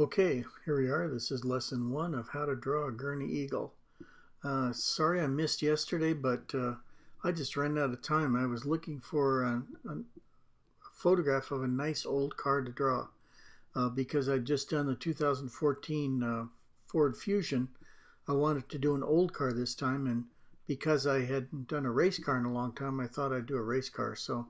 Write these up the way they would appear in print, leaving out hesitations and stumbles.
Okay, here we are. This is lesson 1 of how to draw a Gurney eagle. Sorry I missed yesterday, but I just ran out of time. I was looking for a photograph of a nice old car to draw because I'd just done the 2014 Ford Fusion. I wanted to do an old car this time, and because I hadn't done a race car in a long time, I thought I'd do a race car. So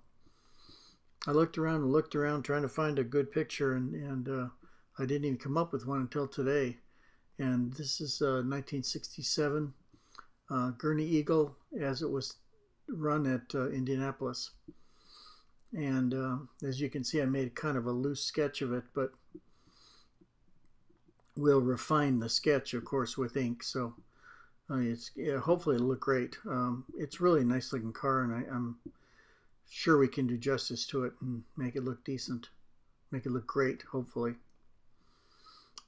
I looked around and looked around trying to find a good picture, and I didn't even come up with one until today. And this is 1967 Gurney Eagle as it was run at Indianapolis. And as you can see, I made kind of a loose sketch of it, but we'll refine the sketch, of course, with ink. So hopefully it'll look great. It's really a nice looking car, and I'm sure we can do justice to it and make it look decent, make it look great, hopefully.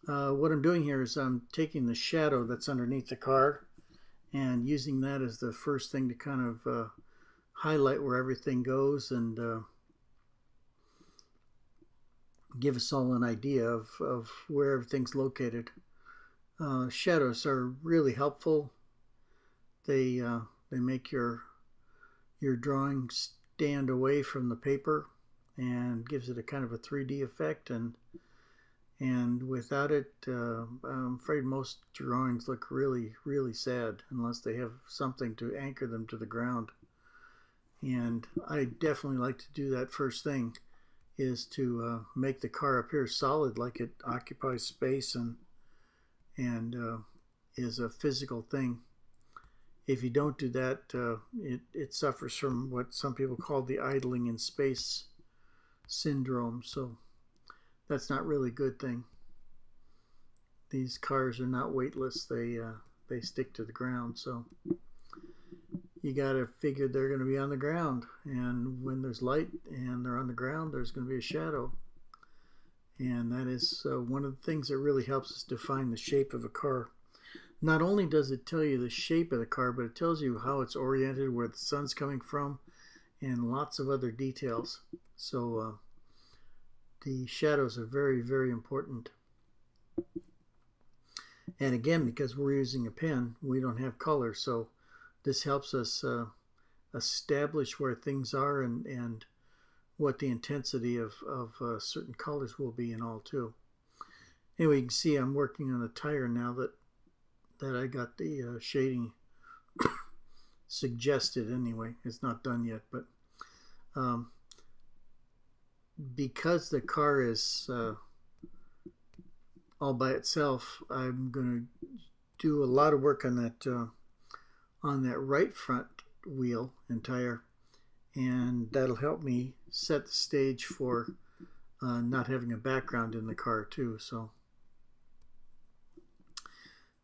What I'm doing here is I'm taking the shadow that's underneath the car and using that as the first thing to kind of highlight where everything goes and give us all an idea of where everything's located. Shadows are really helpful. They make your drawing stand away from the paper and gives it a kind of a 3D effect, and without it, I'm afraid most drawings look really, really sad unless they have something to anchor them to the ground. And I definitely like to do that first thing, is to make the car appear solid, like it occupies space and is a physical thing. If you don't do that, it suffers from what some people call the idling in space syndrome. So that's not really a good thing. These cars are not weightless. They stick to the ground. So you got to figure they're going to be on the ground. And when there's light and they're on the ground, there's going to be a shadow. And that is one of the things that really helps us define the shape of a car. Not only does it tell you the shape of the car, but it tells you how it's oriented, where the sun's coming from, and lots of other details. So the shadows are very, very important. And again, because we're using a pen, we don't have color, so this helps us establish where things are and what the intensity of certain colors will be and all too. Anyway, you can see I'm working on the tire now that I got the shading suggested anyway. It's not done yet, but because the car is all by itself, I'm going to do a lot of work on that right front wheel and tire, and that'll help me set the stage for not having a background in the car too. So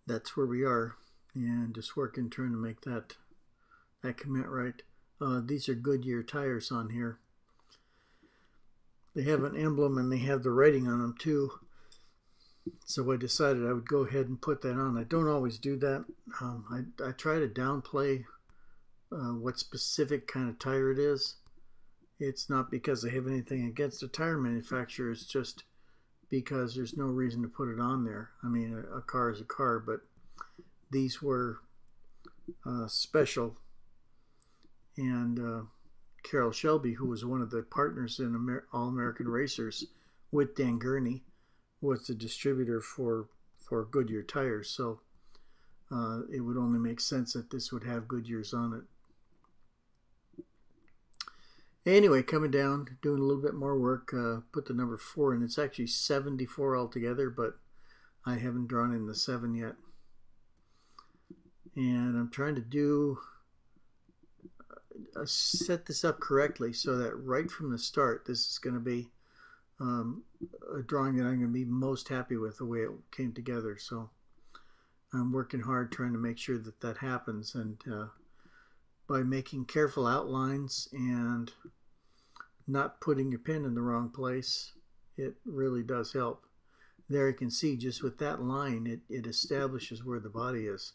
that's where we are, and just working trying to make that commit right. These are Goodyear tires on here. They have an emblem and they have the writing on them too. So I decided I would go ahead and put that on. I don't always do that. I try to downplay what specific kind of tire it is. It's not because I have anything against the tire manufacturer. It's just because there's no reason to put it on there. I mean, a car is a car, but these were special. And Carroll Shelby, who was one of the partners in All-American Racers with Dan Gurney, was the distributor for Goodyear tires. So it would only make sense that this would have Goodyears on it. Anyway, coming down, doing a little bit more work, put the number 4 in. It's actually 74 altogether, but I haven't drawn in the 7 yet. And I'm trying to set this up correctly so that right from the start, this is going to be a drawing that I'm going to be most happy with, the way it came together. So I'm working hard trying to make sure that that happens, and by making careful outlines and not putting your pen in the wrong place, it really does help. There you can see just with that line, it establishes where the body is,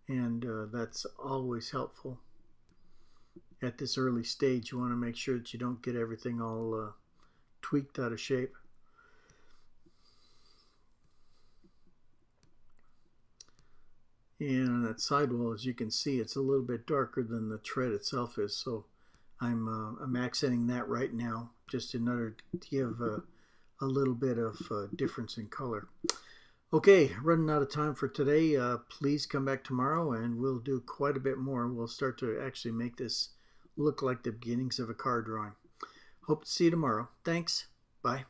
and that's always helpful. At this early stage, you want to make sure that you don't get everything all tweaked out of shape. And on that sidewall, as you can see, it's a little bit darker than the tread itself is. So I'm accenting that right now, just in order to give a little bit of difference in color. Okay, running out of time for today. Please come back tomorrow and we'll do quite a bit more. We'll start to actually make this look like the beginnings of a car drawing. Hope to see you tomorrow. Thanks. Bye.